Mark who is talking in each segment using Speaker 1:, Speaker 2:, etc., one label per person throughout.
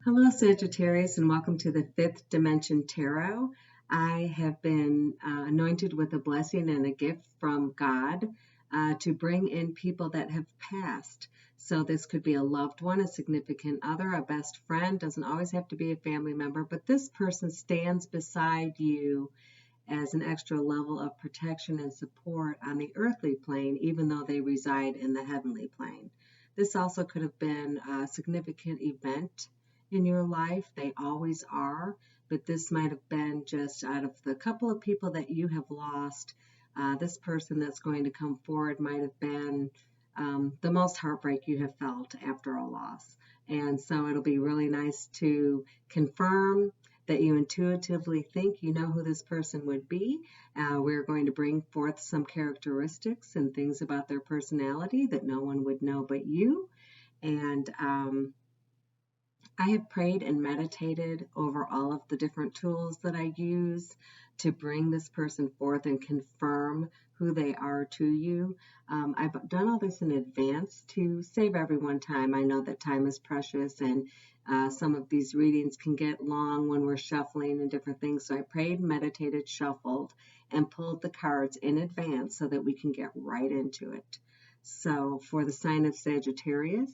Speaker 1: Hello, Sagittarius, and welcome to the Fifth Dimension Tarot. I have been anointed with a blessing and a gift from God to bring in people that have passed. So, this could be a loved one, a significant other, a best friend, doesn't always have to be a family member, but this person stands beside you as an extra level of protection and support on the earthly plane, even though they reside in the heavenly plane. This also could have been a significant event in your life. They always are, but this might have been just out of the couple of people that you have lost. This person that's going to come forward might have been the most heartbreak you have felt after a loss. And so it'll be really nice to confirm that you intuitively think you know who this person would be. We're going to bring forth some characteristics and things about their personality that no one would know but you. And I have prayed and meditated over all of the different tools that I use to bring this person forth and confirm who they are to you. I've done all this in advance to save everyone time. I know that time is precious, and some of these readings can get long when we're shuffling and different things. So I prayed, meditated, shuffled, and pulled the cards in advance so that we can get right into it. So for the sign of Sagittarius,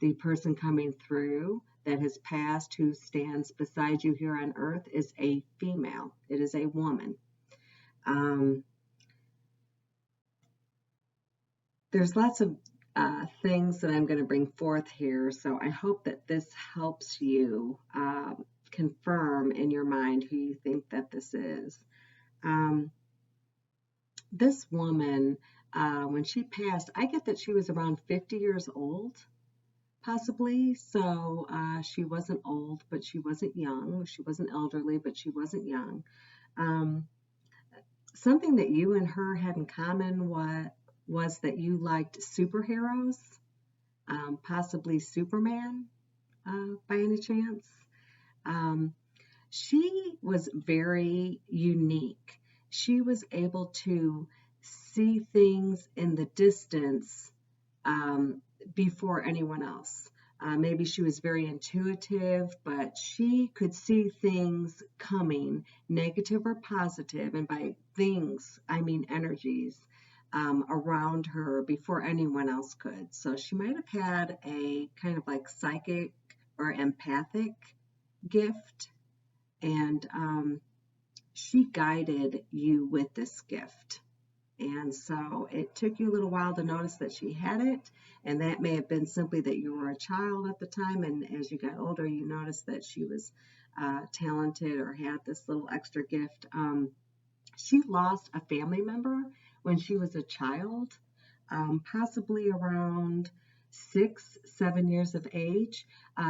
Speaker 1: the person coming through that has passed who stands beside you here on earth is a female. It is a woman. There's lots of things that I'm going to bring forth here, so I hope that this helps you confirm in your mind who you think that this is. This woman, when she passed, I get that she was around 50 years old. Possibly. So she wasn't old, but she wasn't young. She wasn't elderly, but she wasn't young. Something that you and her had in common was that you liked superheroes, possibly Superman by any chance. She was very unique. She was able to see things in the distance before anyone else. Maybe she was very intuitive, but she could see things coming, negative or positive, and by things, I mean energies around her before anyone else could. So she might have had a kind of like psychic or empathic gift, and she guided you with this gift. And so it took you a little while to notice that she had it, and that may have been simply that you were a child at the time, and as you got older, you noticed that she was talented or had this little extra gift. She lost a family member when she was a child, possibly around 6, 7 years of age.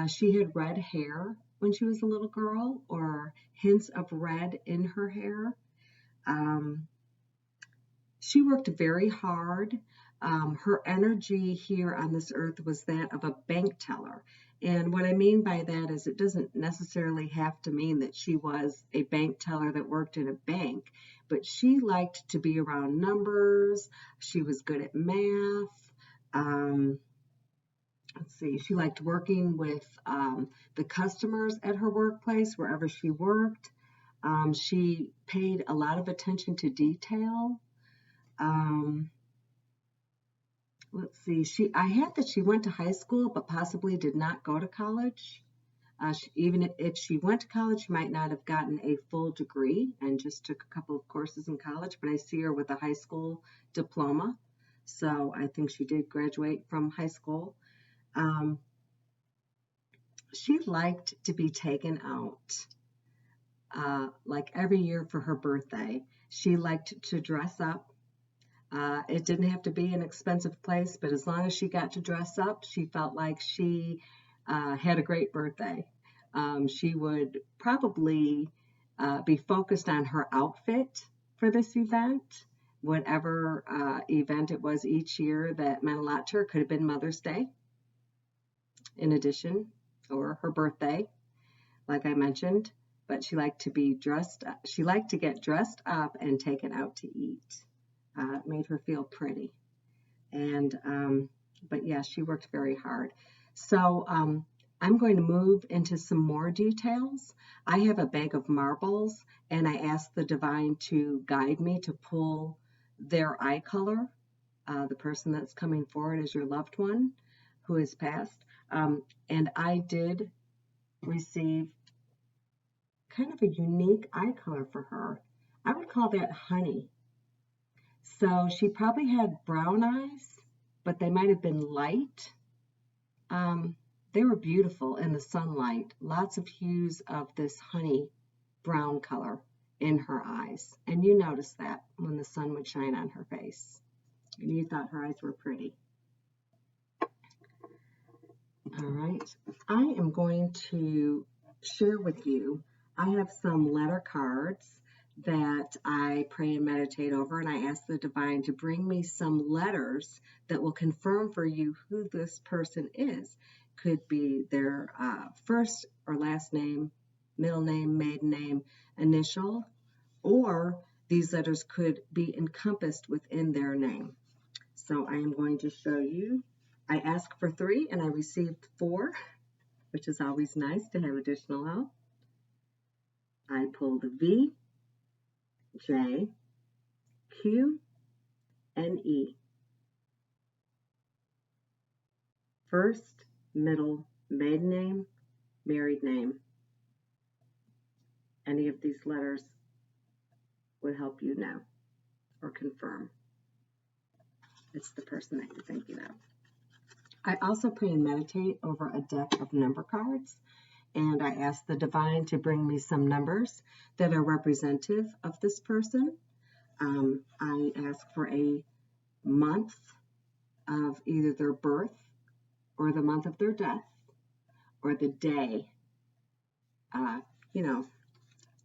Speaker 1: She had red hair when she was a little girl, or hints of red in her hair. She worked very hard. Her energy here on this earth was that of a bank teller. And what I mean by that is it doesn't necessarily have to mean that she was a bank teller that worked in a bank, but she liked to be around numbers. She was good at math. Let's see, she liked working with the customers at her workplace, wherever she worked. She paid a lot of attention to detail. Let's see, I had that she went to high school, but possibly did not go to college. Even if she went to college, she might not have gotten a full degree and just took a couple of courses in college, but I see her with a high school diploma. So I think she did graduate from high school. She liked to be taken out, like every year for her birthday. She liked to dress up. It didn't have to be an expensive place, but as long as she got to dress up, she felt like she had a great birthday. She would probably be focused on her outfit for this event, whatever event it was each year that meant a lot to her. Could have been Mother's Day in addition, or her birthday, like I mentioned, but she liked to be dressed. She liked to get dressed up and taken out to eat. It made her feel pretty. And, but yeah, she worked very hard. So I'm going to move into some more details. I have a bag of marbles, and I asked the divine to guide me to pull their eye color, the person that's coming forward as your loved one who has passed. And I did receive kind of a unique eye color for her. I would call that honey. So she probably had brown eyes, but they might have been light. They were beautiful in the sunlight. Lots of hues of this honey brown color in her eyes. And you noticed that when the sun would shine on her face. And you thought her eyes were pretty. All right. I am going to share with you, I have some letter cards that I pray and meditate over, and I ask the divine to bring me some letters that will confirm for you who this person is. Could be their first or last name, middle name, maiden name, initial, or these letters could be encompassed within their name. So I am going to show you. I asked for 3 and I received 4, which is always nice to have additional help. I pulled a V, J, Q, and E. First, middle, maiden name, married name. Any of these letters would help you know or confirm it's the person that you're thinking of. I also pray and meditate over a deck of number cards, and I ask the divine to bring me some numbers that are representative of this person. I ask for a month of either their birth or the month of their death or the day,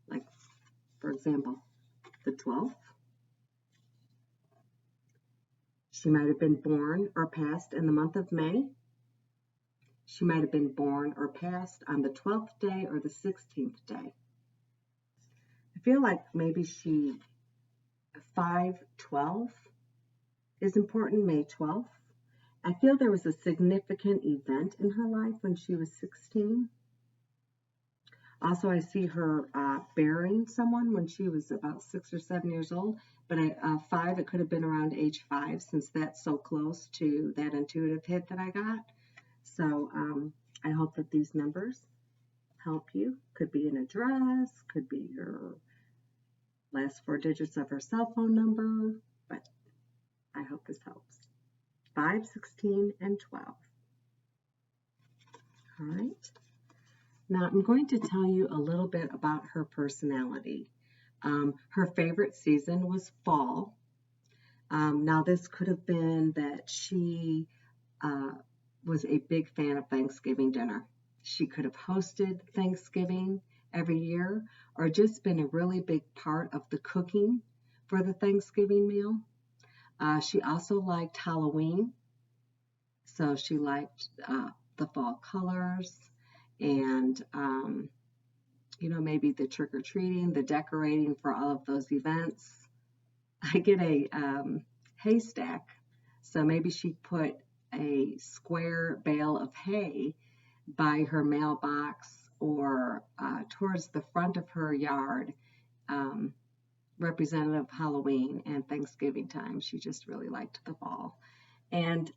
Speaker 1: like, for example, the 12th. She might have been born or passed in the month of May. She might have been born or passed on the 12th day or the 16th day. I feel like maybe 5/12 is important, May 12th. I feel there was a significant event in her life when she was 16. Also, I see her burying someone when she was about 6 or 7 years old, but 5, it could have been around age 5 since that's so close to that intuitive hit that I got. So I hope that these numbers help you. Could be an address, could be your last 4 digits of her cell phone number, but I hope this helps. 5, 16, and 12. All right. Now I'm going to tell you a little bit about her personality. Her favorite season was fall. Now this could have been that she was a big fan of Thanksgiving dinner. She could have hosted Thanksgiving every year or just been a really big part of the cooking for the Thanksgiving meal. She also liked Halloween, so she liked the fall colors and maybe the trick-or-treating, the decorating for all of those events. I get a haystack, so maybe she put a square bale of hay by her mailbox or towards the front of her yard, representative of Halloween and Thanksgiving time. She just really liked the fall. And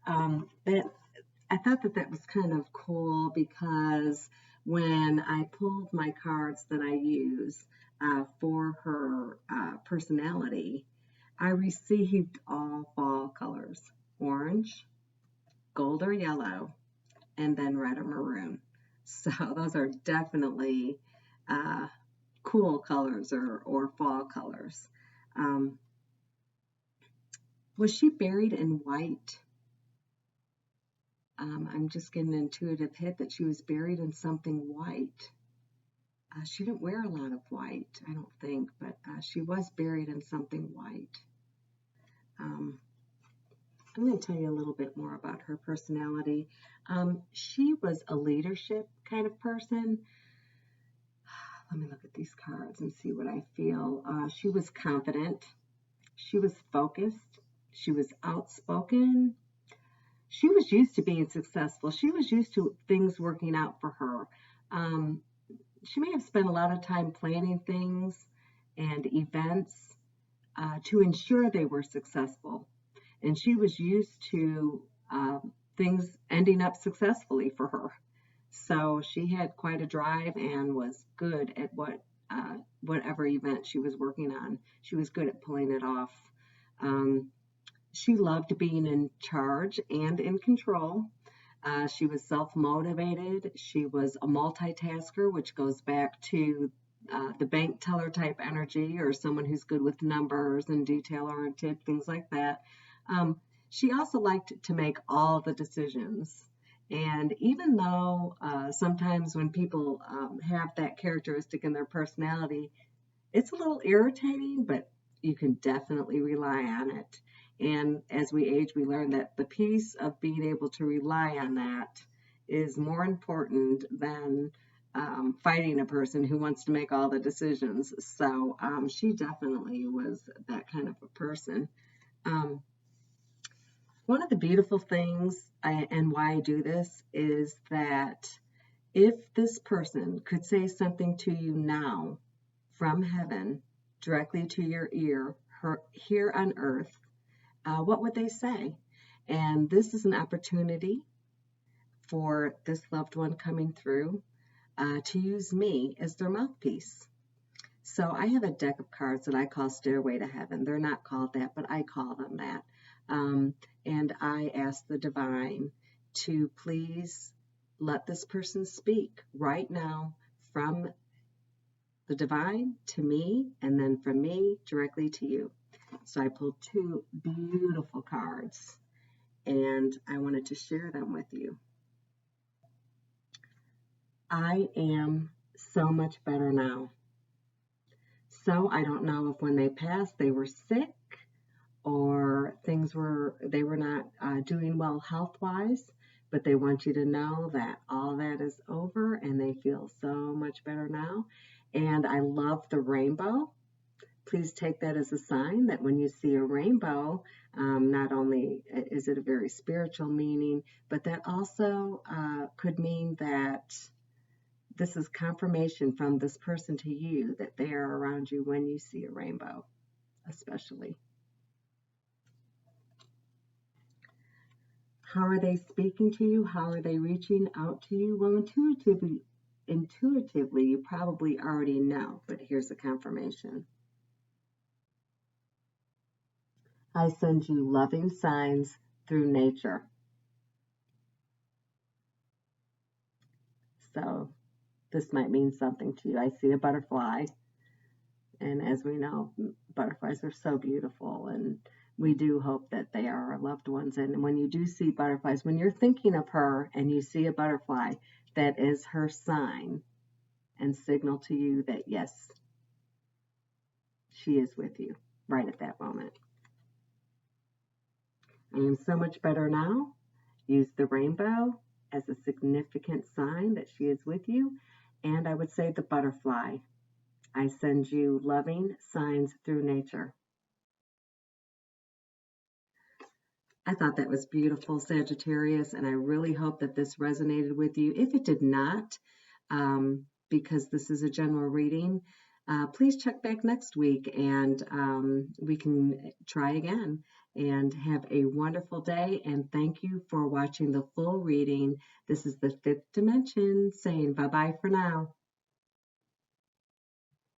Speaker 1: I thought that was kind of cool because when I pulled my cards that I use for her personality, I received all fall colors: orange, gold or yellow, and then red or maroon. So those are definitely cool colors or fall colors. Was she buried in white? I'm just getting an intuitive hit that she was buried in something white. She didn't wear a lot of white, I don't think, but she was buried in something white. I'm going to tell you a little bit more about her personality. She was a leadership kind of person. Let me look at these cards and see what I feel. She was confident. She was focused. She was outspoken. she was used to being successful. She was used to things working out for her. Um, she may have spent a lot of time planning things and events to ensure they were successful. And she was used to things ending up successfully for her. So she had quite a drive and was good at whatever event she was working on. She was good at pulling it off. Um, she loved being in charge and in control. She was self-motivated. She was a multitasker, which goes back to the bank teller type energy, or someone who's good with numbers and detail oriented, things like that. Um, she also liked to make all the decisions. And even though sometimes when people have that characteristic in their personality, it's a little irritating, but you can definitely rely on it. And as we age, we learn that the piece of being able to rely on that is more important than fighting a person who wants to make all the decisions. So she definitely was that kind of a person. Um, One of the beautiful things and why I do this is that if this person could say something to you now from heaven directly to your ear here on earth, what would they say? And this is an opportunity for this loved one coming through to use me as their mouthpiece. So I have a deck of cards that I call Stairway to Heaven. They're not called that, but I call them that. And I ask the divine to please let this person speak right now from the divine to me, and then from me directly to you. So I pulled two beautiful cards, and I wanted to share them with you. I am so much better now. So I don't know if when they passed they were sick, or they were not doing well health wise, but they want you to know that all that is over and they feel so much better now. And I love the rainbow. Please take that as a sign that when you see a rainbow, not only is it a very spiritual meaning, but that also could mean that this is confirmation from this person to you that they are around you when you see a rainbow, especially. How are they speaking to you? How are they reaching out to you? Well, intuitively, you probably already know, but here's a confirmation. I send you loving signs through nature. So this might mean something to you. I see a butterfly, and as we know, butterflies are so beautiful, and we do hope that they are our loved ones. And when you do see butterflies, when you're thinking of her and you see a butterfly, that is her sign and signal to you that yes, she is with you right at that moment. I am so much better now. Use the rainbow as a significant sign that she is with you. And I would say the butterfly. I send you loving signs through nature. I thought that was beautiful, Sagittarius, and I really hope that this resonated with you. If it did not, because this is a general reading, please check back next week and we can try again. And have a wonderful day, and thank you for watching the full reading. This is the fifth dimension saying bye-bye for now.